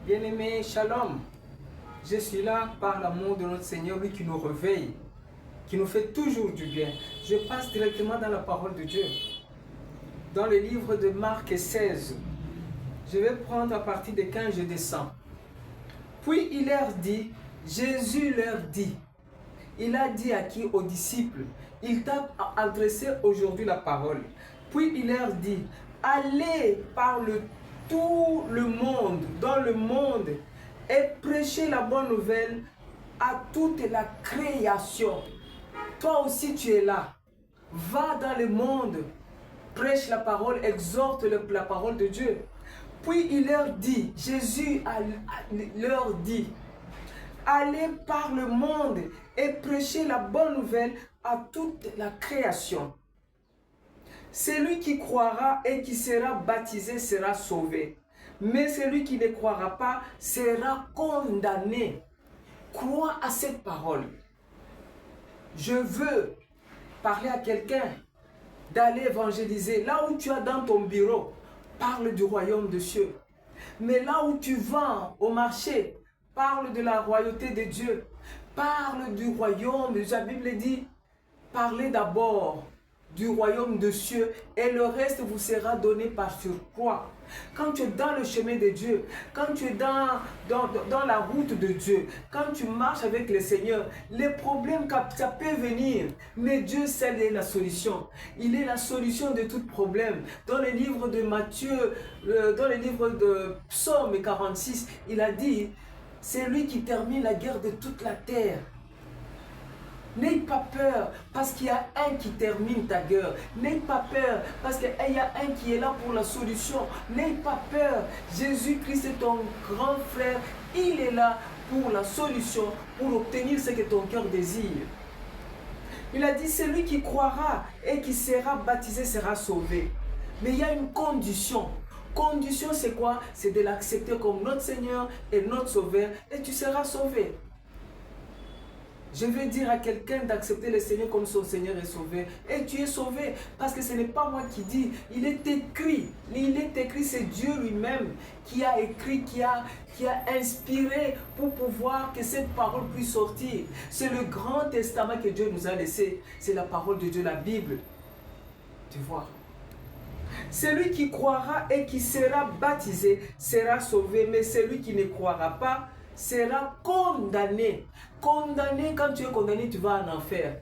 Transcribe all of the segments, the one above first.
Bien-aimé, shalom. Je suis là par l'amour de notre Seigneur, lui qui nous réveille, qui nous fait toujours du bien. Je passe directement dans la parole de Dieu. Dans le livre de Marc 16, je vais prendre à partir de 15, je descends. Puis il leur dit, Jésus leur dit, il a dit à qui? Aux disciples. Il t'a adressé aujourd'hui la parole. Puis il leur dit, allez par tout le monde, dans le monde, et prêchez la bonne nouvelle à toute la création. Toi aussi tu es là. Va dans le monde, prêche la parole, exhorte la parole de Dieu. Puis il leur dit, Jésus leur dit, allez par le monde et prêchez la bonne nouvelle à toute la création. Celui qui croira et qui sera baptisé sera sauvé. Mais celui qui ne croira pas sera condamné. Crois à cette parole. Je veux parler à quelqu'un d'aller évangéliser. Là où tu es dans ton bureau, parle du royaume de cieux. Mais là où tu vas au marché, parle de la royauté de Dieu. Parle du royaume. La Bible dit, parlez d'abord du royaume de cieux et le reste vous sera donné par surcroît. Quand tu es dans le chemin de Dieu, quand tu es dans la route de Dieu, quand tu marches avec le Seigneur, les problèmes, ça peut venir, mais Dieu seul est la solution. Il est la solution de tout problème. Dans le livre de Matthieu, dans le livre de Psaume 46, il a dit, c'est lui qui termine la guerre de toute la terre. N'aie pas peur parce qu'il y a un qui termine ta guerre. N'aie pas peur parce qu'il y a un qui est là pour la solution. N'aie pas peur. Jésus-Christ est ton grand frère. Il est là pour la solution, pour obtenir ce que ton cœur désire. Il a dit, celui qui croira et qui sera baptisé sera sauvé. Mais il y a une condition. Condition, c'est quoi? C'est de l'accepter comme notre Seigneur et notre Sauveur et tu seras sauvé. Je veux dire à quelqu'un d'accepter le Seigneur comme son Seigneur et Sauveur. Et tu es sauvé. Parce que ce n'est pas moi qui dis. Il est écrit. Il est écrit, c'est Dieu lui-même qui a écrit, qui a inspiré pour pouvoir que cette parole puisse sortir. C'est le grand testament que Dieu nous a laissé. C'est la parole de Dieu, la Bible. Tu vois. Celui qui croira et qui sera baptisé sera sauvé. Mais celui qui ne croira pas sera condamné. Condamné, quand tu es condamné, tu vas en enfer.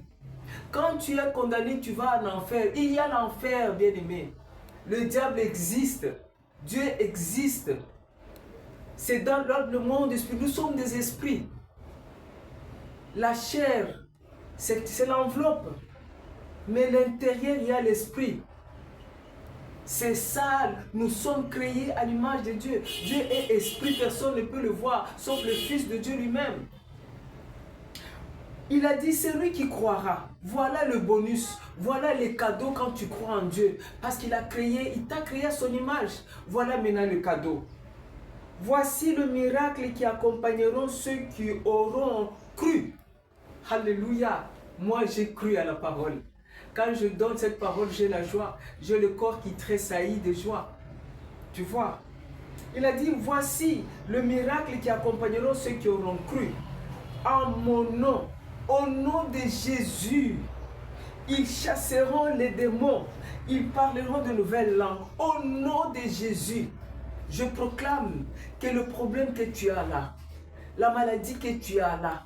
Quand tu es condamné, tu vas en enfer. Il y a l'enfer, bien-aimé. Le diable existe. Dieu existe. C'est dans le monde esprit. Nous sommes des esprits. La chair, c'est l'enveloppe. Mais l'intérieur, il y a l'esprit. C'est ça, nous sommes créés à l'image de Dieu. Dieu est esprit, personne ne peut le voir, sauf le Fils de Dieu lui-même. Il a dit, celui qui croira, voilà le bonus, voilà les cadeaux quand tu crois en Dieu. Parce qu'il t'a créé à son image. Voilà maintenant le cadeau. Voici le miracle qui accompagneront ceux qui auront cru. Alléluia. Moi, j'ai cru à la parole. Quand je donne cette parole, j'ai la joie. J'ai le corps qui tressaillit de joie. Tu vois? Il a dit, voici le miracle qui accompagneront ceux qui auront cru. En mon nom, au nom de Jésus, ils chasseront les démons. Ils parleront de nouvelles langues. Au nom de Jésus, je proclame que le problème que tu as là, la maladie que tu as là,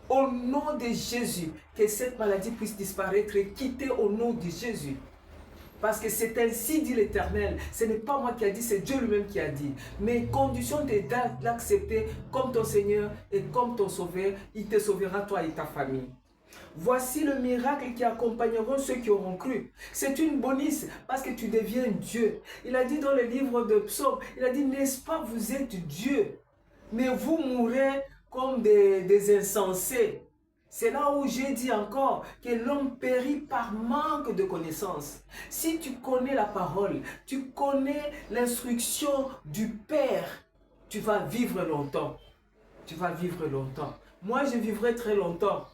au nom de Jésus, que cette maladie puisse disparaître et quitter au nom de Jésus. Parce que c'est ainsi dit l'Éternel. Ce n'est pas moi qui a dit, c'est Dieu lui-même qui a dit. Mais condition de l'accepter comme ton Seigneur et comme ton Sauveur, il te sauvera toi et ta famille. Voici le miracle qui accompagneront ceux qui auront cru. C'est une bonus parce que tu deviens Dieu. Il a dit dans le livre de Psaume, il a dit, n'est-ce pas vous êtes Dieu, mais vous mourrez comme des insensés. C'est là où j'ai dit encore que l'homme périt par manque de connaissance. Si tu connais la parole, tu connais l'instruction du Père, tu vas vivre longtemps. Tu vas vivre longtemps. Moi, je vivrai très longtemps.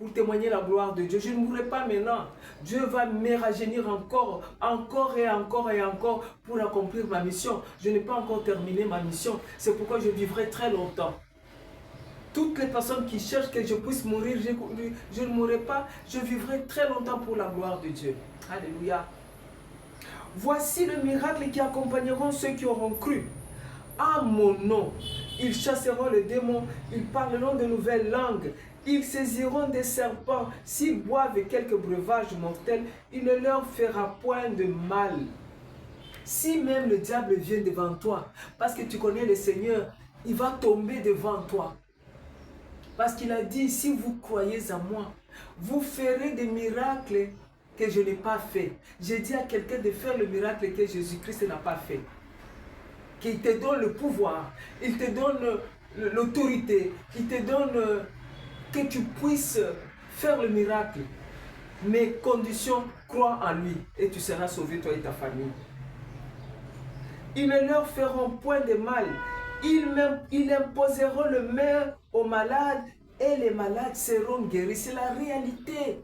pour témoigner la gloire de Dieu. Je ne mourrai pas maintenant. Dieu va me rajeunir encore, encore et encore et encore pour accomplir ma mission. Je n'ai pas encore terminé ma mission. C'est pourquoi je vivrai très longtemps. Toutes les personnes qui cherchent que je puisse mourir, je ne mourrai pas. Je vivrai très longtemps pour la gloire de Dieu. Alléluia. Voici le miracle qui accompagneront ceux qui auront cru. À mon nom, ils chasseront les démons, ils parleront de nouvelles langues, ils saisiront des serpents. S'ils boivent quelques breuvages mortels, il ne leur fera point de mal. Si même le diable vient devant toi, parce que tu connais le Seigneur, il va tomber devant toi. Parce qu'il a dit, si vous croyez à moi, vous ferez des miracles que je n'ai pas fait. J'ai dit à quelqu'un de faire le miracle que Jésus-Christ n'a pas fait. Qu'il te donne le pouvoir, il te donne l'autorité, il te donne que tu puisses faire le miracle. Mais condition, crois en lui et tu seras sauvé, toi et ta famille. Ils ne leur feront point de mal. Ils imposeront le main aux malades et les malades seront guéris. C'est la réalité.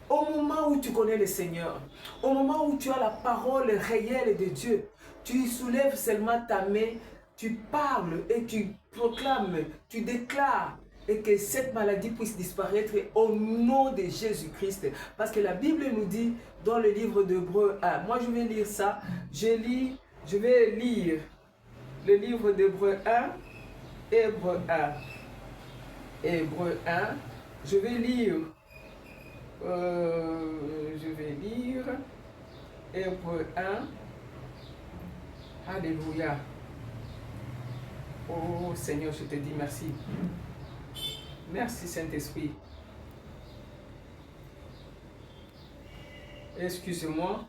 Au moment où tu connais le Seigneur, au moment où tu as la parole réelle de Dieu, tu soulèves seulement ta main, tu parles et tu proclames, tu déclares et que cette maladie puisse disparaître au nom de Jésus-Christ. Parce que la Bible nous dit dans le livre d'Hébreux 1, moi je vais lire ça, je vais lire le livre d'Hébreux 1, Hébreux 1, Hébreux 1, je vais lire Hébreux 1. Alléluia. Oh Seigneur, je te dis merci. Merci Saint-Esprit. Excuse-moi.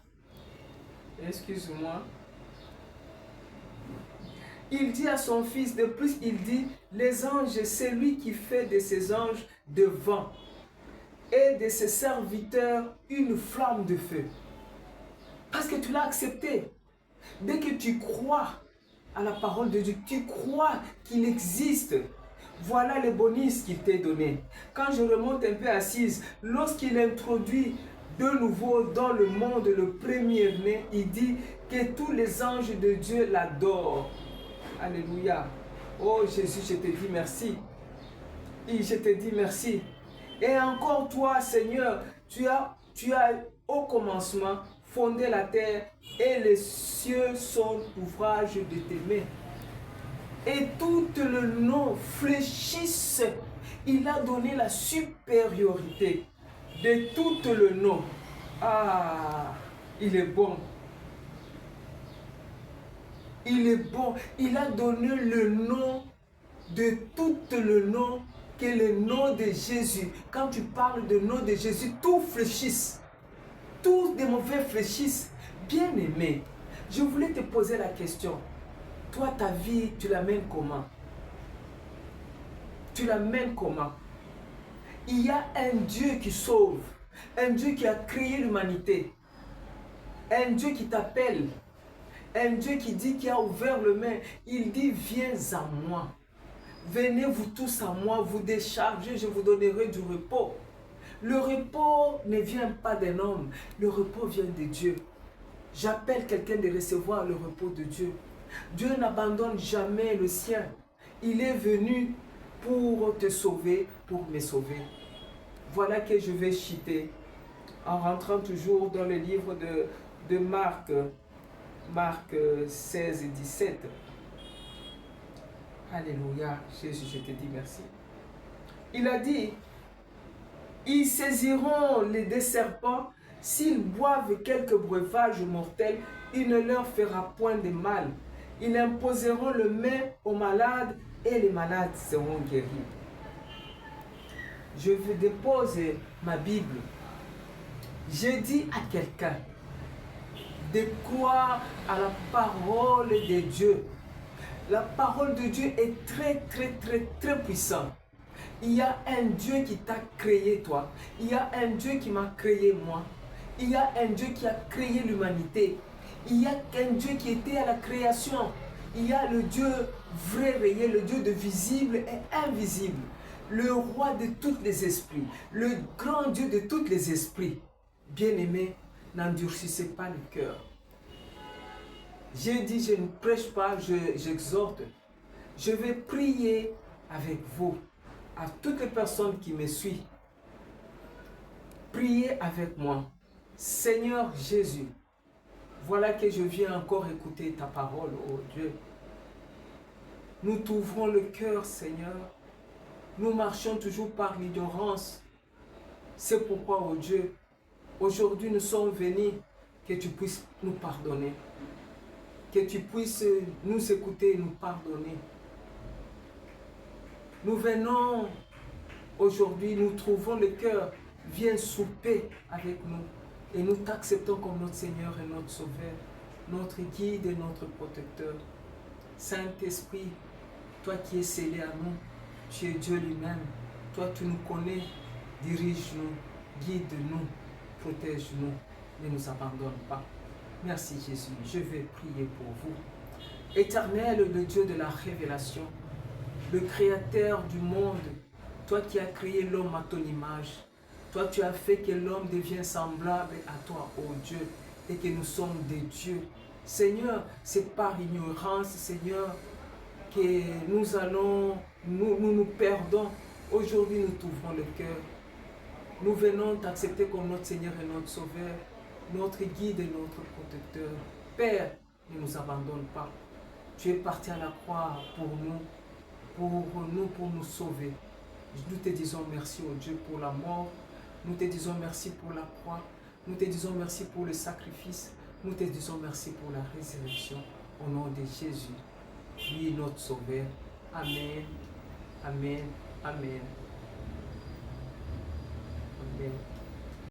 Excuse-moi. Il dit à son fils, de plus il dit, les anges, c'est lui qui fait de ses anges de vent et de ses serviteurs une flamme de feu. Parce que tu l'as accepté. Dès que tu crois à la parole de Dieu, tu crois qu'il existe. Voilà les bonus qu'il t'a donné. Quand je remonte un peu assise, lorsqu'il introduit de nouveau dans le monde le premier-né, il dit que tous les anges de Dieu l'adorent. Alléluia. Oh Jésus, je te dis merci. Et je te dis merci. Et encore toi, Seigneur, tu as au commencement fondé la terre et les cieux sont l'ouvrage de tes mains. Et tout le nom fléchissent. Il a donné la supériorité de tout le nom. Ah, il est bon. Il est bon. Il a donné le nom de tout le nom que le nom de Jésus. Quand tu parles de nom de Jésus, tout fléchisse. Tous des mauvais fléchissent. Bien-aimé, je voulais te poser la question. Toi, ta vie, tu la mènes comment? Tu la mènes comment? Il y a un Dieu qui sauve. Un Dieu qui a créé l'humanité. Un Dieu qui t'appelle. Un Dieu qui dit qu'il a ouvert le main. Il dit, viens à moi. Venez vous tous à moi, vous déchargez, je vous donnerai du repos. Le repos ne vient pas d'un homme, le repos vient de Dieu. J'appelle quelqu'un de recevoir le repos de Dieu. Dieu n'abandonne jamais le sien. Il est venu pour te sauver, pour me sauver. Voilà que je vais citer en rentrant toujours dans le livre de Marc, Marc 16 et 17. Alléluia, Jésus, je te dis merci. Il a dit, ils saisiront les deux serpents, s'ils boivent quelques breuvages mortels, il ne leur fera point de mal. Ils imposeront le main aux malades et les malades seront guéris. Je vous dépose ma Bible. Je dis à quelqu'un de croire à la parole de Dieu. La parole de Dieu est très puissante. Il y a un Dieu qui t'a créé toi. Il y a un Dieu qui m'a créé moi. Il y a un Dieu qui a créé l'humanité. Il y a un Dieu qui était à la création. Il y a le Dieu vrai, réel, le Dieu de visible et invisible. le roi de tous les esprits, le grand Dieu de tous les esprits. Bien-aimés, n'endurcissez pas le cœur. J'ai dit, je ne prêche pas, j'exhorte. Je vais prier avec vous, à toutes les personnes qui me suivent. Priez avec moi. Seigneur Jésus, voilà que je viens encore écouter ta parole, oh Dieu. Nous t'ouvrons le cœur, Seigneur. Nous marchons toujours par l'ignorance. C'est pourquoi, oh Dieu, aujourd'hui nous sommes venus, que tu puisses nous pardonner. Que tu puisses nous écouter et nous pardonner. Nous venons aujourd'hui, nous trouvons le cœur. Viens souper avec nous. Et nous t'acceptons comme notre Seigneur et notre Sauveur, notre guide et notre protecteur. Saint-Esprit, toi qui es scellé à nous, tu es Dieu lui-même. Toi, tu nous connais. Dirige-nous, guide-nous, protège-nous. Ne nous abandonne pas. Merci Jésus. Je vais prier pour vous. Éternel, le Dieu de la révélation, le Créateur du monde, toi qui as créé l'homme à ton image, toi tu as fait que l'homme devienne semblable à toi, ô Dieu, et que nous sommes des dieux. Seigneur, c'est par ignorance, Seigneur, que nous perdons. Aujourd'hui, nous t'ouvrons le cœur. Nous venons t'accepter comme notre Seigneur et notre Sauveur, notre guide et notre protecteur. Père, ne nous abandonne pas. Tu es parti à la croix pour nous sauver. Nous te disons merci, oh Dieu, pour la mort. Nous te disons merci pour la croix. Nous te disons merci pour le sacrifice. Nous te disons merci pour la résurrection. Au nom de Jésus, lui notre Sauveur. Amen. Amen. Amen. Amen.